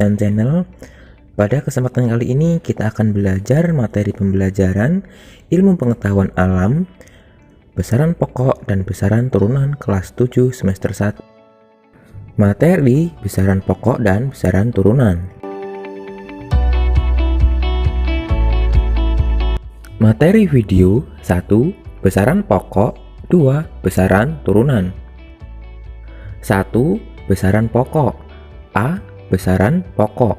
dan channel. Pada kesempatan kali ini kita akan belajar materi pembelajaran ilmu pengetahuan alam, besaran pokok dan besaran turunan kelas 7 semester 1. Materi besaran pokok dan besaran turunan. Materi video 1. Besaran pokok. 2. Besaran turunan. 1. Besaran pokok. A. Besaran pokok.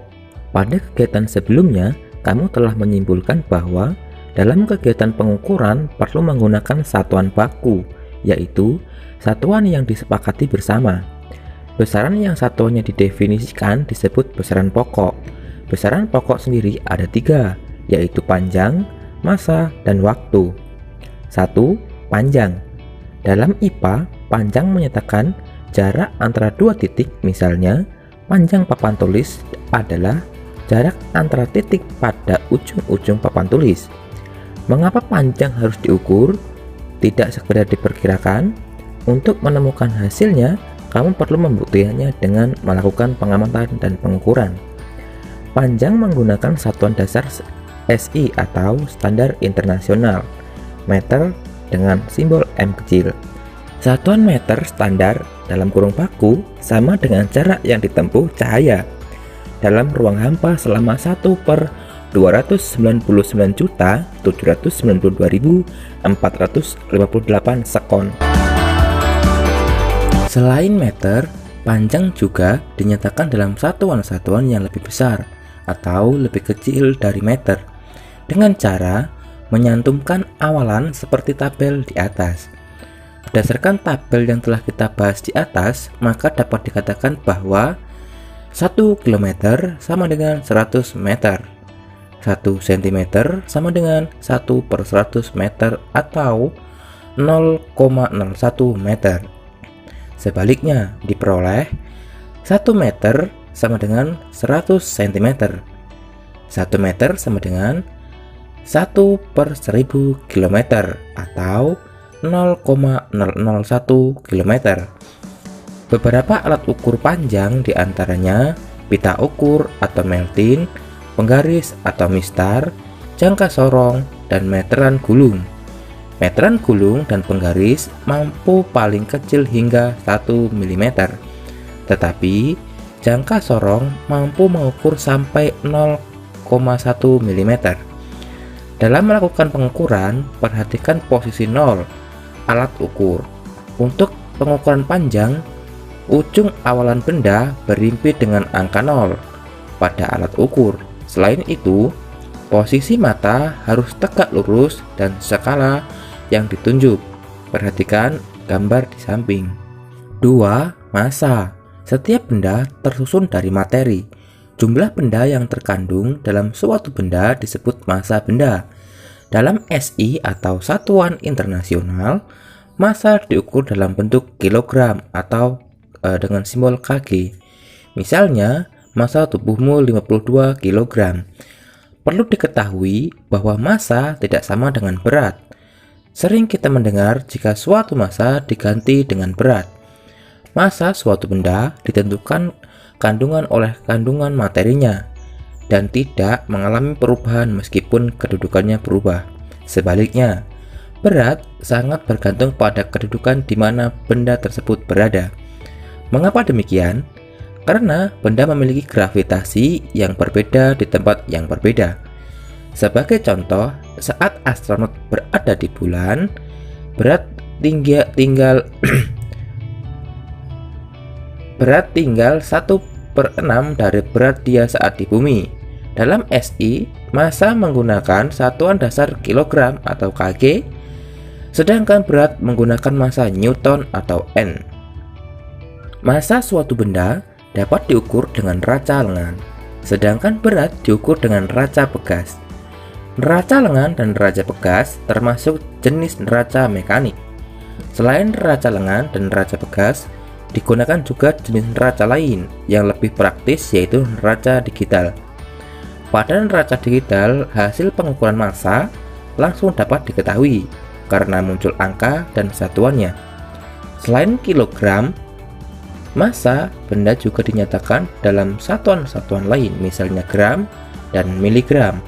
Pada kegiatan sebelumnya, kamu telah menyimpulkan bahwa dalam kegiatan pengukuran perlu menggunakan satuan baku, yaitu satuan yang disepakati bersama. Besaran yang satuannya didefinisikan disebut besaran pokok. Besaran pokok sendiri ada 3, yaitu panjang, massa, dan waktu. 1. Panjang. Dalam IPA, panjang menyatakan jarak antara dua titik, misalnya panjang papan tulis adalah jarak antara titik pada ujung-ujung papan tulis. Mengapa panjang harus diukur? Tidak sekedar diperkirakan. Untuk menemukan hasilnya, kamu perlu membuktikannya dengan melakukan pengamatan dan pengukuran. Panjang menggunakan satuan dasar SI atau standar internasional, meter dengan simbol M kecil. Satuan meter standar dalam kurung baku sama dengan jarak yang ditempuh cahaya dalam ruang hampa selama 1/299.792.458 sekon. Selain meter, panjang juga dinyatakan dalam satuan-satuan yang lebih besar atau lebih kecil dari meter dengan cara menyantumkan awalan seperti tabel di atas. Berdasarkan tabel yang telah kita bahas di atas, maka dapat dikatakan bahwa 1 km sama dengan 100 meter, 1 cm sama dengan 1/100 meter atau 0,01 meter. Sebaliknya diperoleh 1 meter sama dengan 100 cm, 1 meter sama dengan 1/1000 km atau 0,001 km. Beberapa alat ukur panjang diantaranya pita ukur atau meltin, penggaris atau mistar, jangka sorong, dan meteran gulung. Meteran gulung dan penggaris mampu paling kecil hingga 1 mm, tetapi jangka sorong mampu mengukur sampai 0,1 mm. Dalam melakukan pengukuran, perhatikan posisi 0 alat ukur. Untuk pengukuran panjang, ujung awalan benda berimpit dengan angka 0 pada alat ukur. Selain itu, posisi mata harus tegak lurus dan skala yang ditunjuk. Perhatikan gambar di samping. 2. Massa. Setiap benda tersusun dari materi. Jumlah benda yang terkandung dalam suatu benda disebut massa benda. Dalam SI atau satuan internasional, massa diukur dalam bentuk kilogram atau dengan simbol kg. Misalnya, massa tubuhmu 52 kg. Perlu diketahui bahwa massa tidak sama dengan berat. Sering kita mendengar jika suatu massa diganti dengan berat. Massa suatu benda ditentukan kandungan oleh kandungan materinya dan tidak mengalami perubahan meskipun kedudukannya berubah. Sebaliknya, berat sangat bergantung pada kedudukan di mana benda tersebut berada. Mengapa demikian? Karena benda memiliki gravitasi yang berbeda di tempat yang berbeda. Sebagai contoh, saat astronot berada di bulan, berat tinggal berat tinggal 1/6 dari berat dia saat di bumi. Dalam SI, massa menggunakan satuan dasar kilogram atau kg, sedangkan berat menggunakan massa newton atau N. Massa suatu benda dapat diukur dengan raca lengan, sedangkan berat diukur dengan raca pegas. Neraca lengan dan neraca pegas termasuk jenis neraca mekanik. Selain neraca lengan dan neraca pegas, digunakan juga jenis neraca lain yang lebih praktis, yaitu neraca digital. Pada neraca digital, hasil pengukuran massa langsung dapat diketahui karena muncul angka dan satuannya. Selain kilogram, Massa benda juga dinyatakan dalam satuan-satuan lain, misalnya gram dan miligram,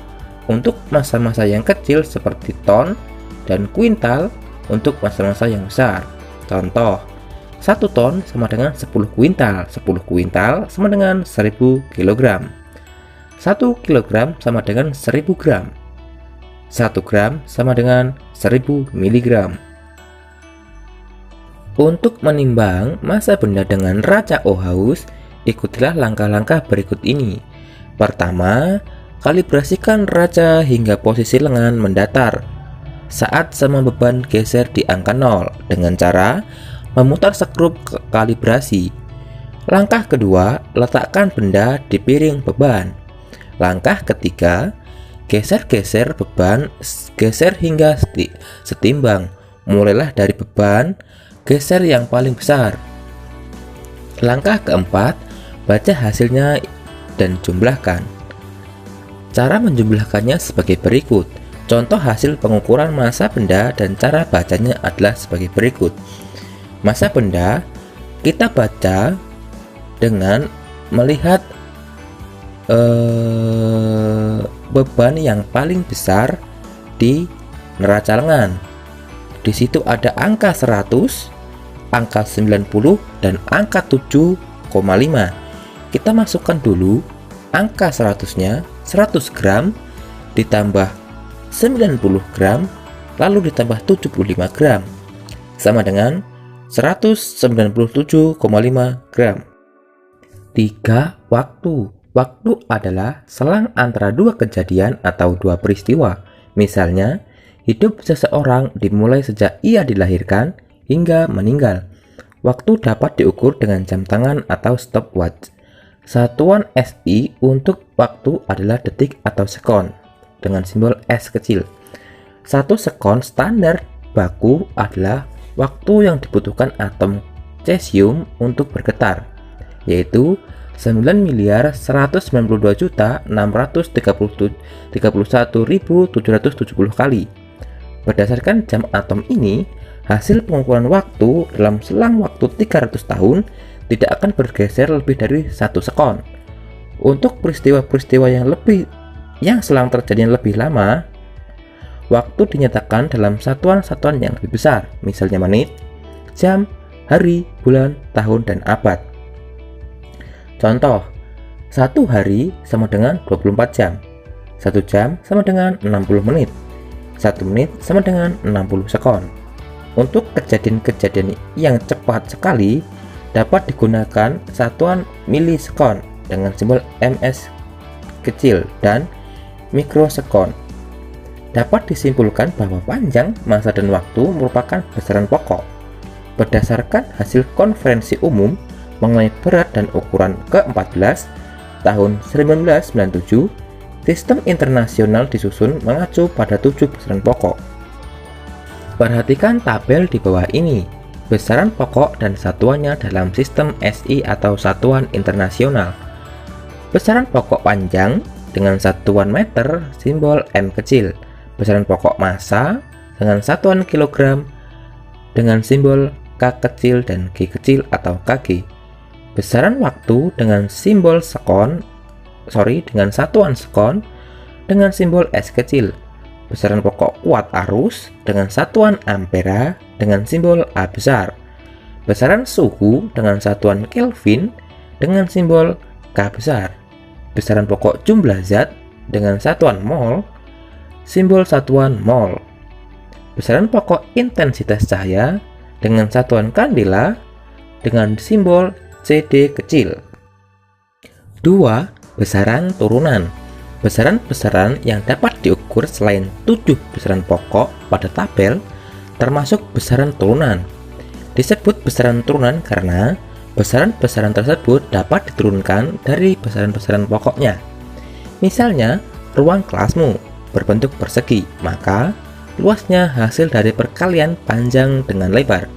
untuk massa-massa yang kecil seperti ton dan kuintal untuk massa-massa yang besar. Contoh, 1 ton sama dengan 10 kuintal, 10 kuintal sama dengan 1000 kg. 1 kilogram sama dengan 1000 gram. 1 gram sama dengan 1000 miligram. Untuk menimbang massa benda dengan raca Ohaus, ikutilah langkah-langkah berikut ini. Pertama, kalibrasikan raca hingga posisi lengan mendatar saat sama beban geser di angka 0 dengan cara memutar skrup kalibrasi. Langkah kedua, letakkan benda di piring beban. Langkah ketiga, geser-geser beban, geser hingga setimbang. Mulailah dari beban, geser yang paling besar. Langkah keempat, baca hasilnya dan jumlahkan. Cara menjumlahkannya sebagai berikut. Contoh hasil pengukuran massa benda dan cara bacanya adalah sebagai berikut. Massa benda kita baca dengan melihat beban yang paling besar di neraca lengan. Di situ ada angka 100, angka 90, dan angka 7,5. Kita masukkan dulu angka 100-nya, 100 gram ditambah 90 gram lalu ditambah 75 gram sama dengan 197,5 gram. 3. Waktu. Waktu adalah selang antara dua kejadian atau dua peristiwa. Misalnya, hidup seseorang dimulai sejak ia dilahirkan hingga meninggal. Waktu dapat diukur dengan jam tangan atau stopwatch. Satuan SI untuk waktu adalah detik atau sekon dengan simbol S kecil. 1 sekon standar baku adalah waktu yang dibutuhkan atom cesium untuk bergetar, yaitu 9.692.631.770 kali. Berdasarkan jam atom ini, hasil pengukuran waktu dalam selang waktu 300 tahun tidak akan bergeser lebih dari 1 sekon. Untuk peristiwa-peristiwa yang selang terjadi lebih lama, waktu dinyatakan dalam satuan-satuan yang lebih besar, misalnya menit, jam, hari, bulan, tahun, dan abad. Contoh, 1 hari sama dengan 24 jam, 1 jam sama dengan 60 menit, 1 menit sama dengan 60 sekon. Untuk kejadian-kejadian yang cepat sekali, dapat digunakan satuan milisekon dengan simbol ms kecil dan mikrosekon. Dapat disimpulkan bahwa panjang, massa, dan waktu merupakan besaran pokok. Berdasarkan hasil konferensi umum mengenai berat dan ukuran ke-14 tahun 1997, sistem internasional disusun mengacu pada 7 besaran pokok. Perhatikan tabel di bawah ini, besaran pokok dan satuannya dalam sistem SI atau satuan internasional. Besaran pokok panjang dengan satuan meter, simbol M kecil. Besaran pokok massa dengan satuan kilogram dengan simbol K kecil dan G kecil atau kg. Besaran waktu dengan simbol dengan satuan sekon dengan simbol S kecil. Besaran pokok kuat arus dengan satuan ampera dengan simbol A besar. Besaran suhu dengan satuan Kelvin dengan simbol K besar. Besaran pokok jumlah zat dengan satuan mol, simbol satuan mol. Besaran pokok intensitas cahaya dengan satuan kandela dengan simbol CD kecil. 2. Besaran turunan. Besaran-besaran yang dapat diukur selain 7 besaran pokok pada tabel termasuk besaran turunan. Disebut besaran turunan karena besaran-besaran tersebut dapat diturunkan dari besaran-besaran pokoknya. Misalnya, ruang kelasmu berbentuk persegi, maka luasnya hasil dari perkalian panjang dengan lebar.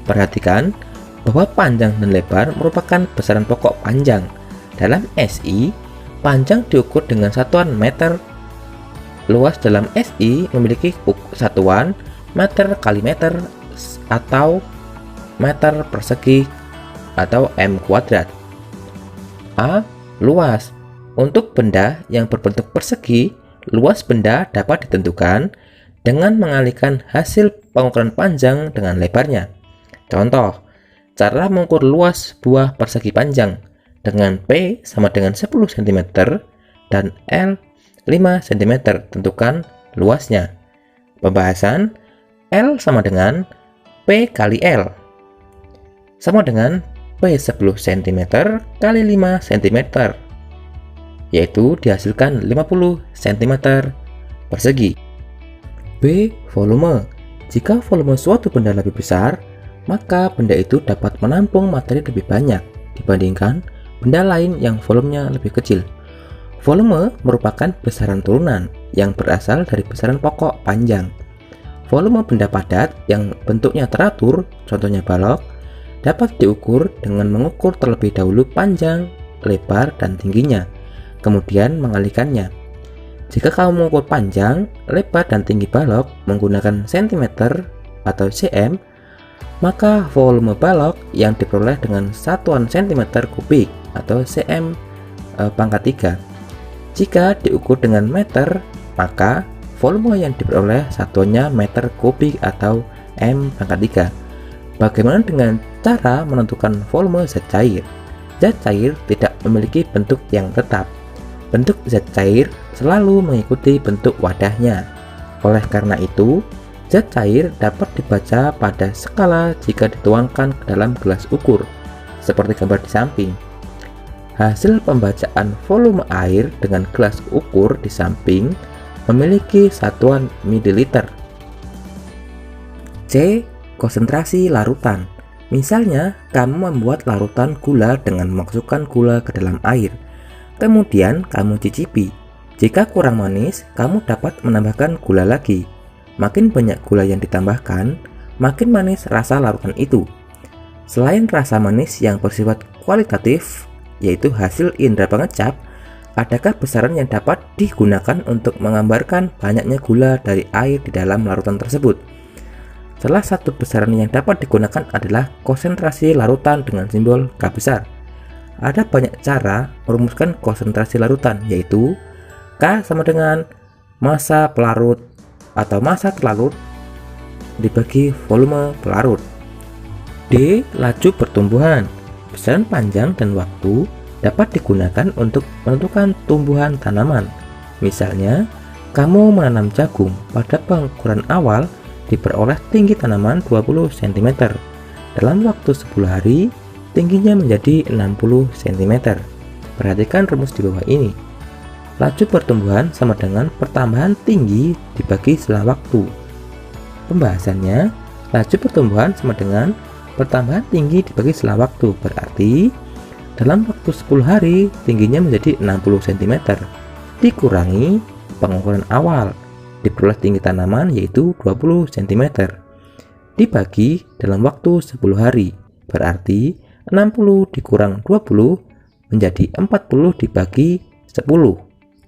Perhatikan bahwa panjang dan lebar merupakan besaran pokok panjang. Dalam SI, panjang diukur dengan satuan meter. Luas dalam SI memiliki satuan meter kali meter atau meter persegi atau M kuadrat. A. Luas. Untuk benda yang berbentuk persegi, luas benda dapat ditentukan dengan mengalihkan hasil pengukuran panjang dengan lebarnya. Contoh, cara mengukur luas buah persegi panjang dengan P sama dengan 10 cm dan L 5 cm, tentukan luasnya. Pembahasan, L sama dengan P kali L sama dengan P 10 cm kali 5 cm, yaitu dihasilkan 50 cm persegi. B. Volume. Jika volume suatu benda lebih besar, maka benda itu dapat menampung materi lebih banyak dibandingkan benda lain yang volumenya lebih kecil. Volume merupakan besaran turunan yang berasal dari besaran pokok panjang. Volume benda padat yang bentuknya teratur, contohnya balok, dapat diukur dengan mengukur terlebih dahulu panjang, lebar, dan tingginya, kemudian mengalihkannya. Jika kamu mengukur panjang, lebar, dan tinggi balok menggunakan cm atau cm, maka volume balok yang diperoleh dengan satuan cm kubik atau cm pangkat 3. Jika diukur dengan meter, maka volume yang diperoleh satuannya meter kubik atau M pangkat 3. Bagaimana dengan cara menentukan volume zat cair? Zat cair tidak memiliki bentuk yang tetap. Bentuk zat cair selalu mengikuti bentuk wadahnya. Oleh karena itu, zat cair dapat dibaca pada skala jika dituangkan ke dalam gelas ukur, seperti gambar di samping. Hasil pembacaan volume air dengan gelas ukur di samping memiliki satuan mililiter. C. Konsentrasi larutan. Misalnya, kamu membuat larutan gula dengan memasukkan gula ke dalam air. Kemudian kamu cicipi. Jika kurang manis, kamu dapat menambahkan gula lagi. Makin banyak gula yang ditambahkan, makin manis rasa larutan itu. Selain rasa manis yang bersifat kualitatif, yaitu hasil indera pengecap, adakah besaran yang dapat digunakan untuk menggambarkan banyaknya gula dari air di dalam larutan tersebut? Salah satu besaran yang dapat digunakan adalah konsentrasi larutan dengan simbol K besar. Ada banyak cara merumuskan konsentrasi larutan, yaitu K sama dengan massa pelarut atau massa terlarut dibagi volume pelarut. D. Laju pertumbuhan. Besaran panjang dan waktu dapat digunakan untuk menentukan tumbuhan tanaman. Misalnya, kamu menanam jagung, pada pengukuran awal diperoleh tinggi tanaman 20 cm. Dalam waktu 10 hari, tingginya menjadi 60 cm. Perhatikan rumus di bawah ini. Laju pertumbuhan sama dengan pertambahan tinggi dibagi setelah waktu. Pembahasannya, laju pertumbuhan sama dengan pertambahan tinggi dibagi setelah waktu, berarti dalam waktu 10 hari tingginya menjadi 60 cm dikurangi pengukuran awal, diperoleh tinggi tanaman yaitu 20 cm, dibagi dalam waktu 10 hari, berarti 60 dikurang 20 menjadi 40 dibagi 10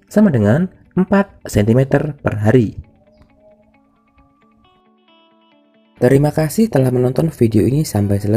sama dengan 4 cm per hari. Terima kasih telah menonton video ini sampai selesai.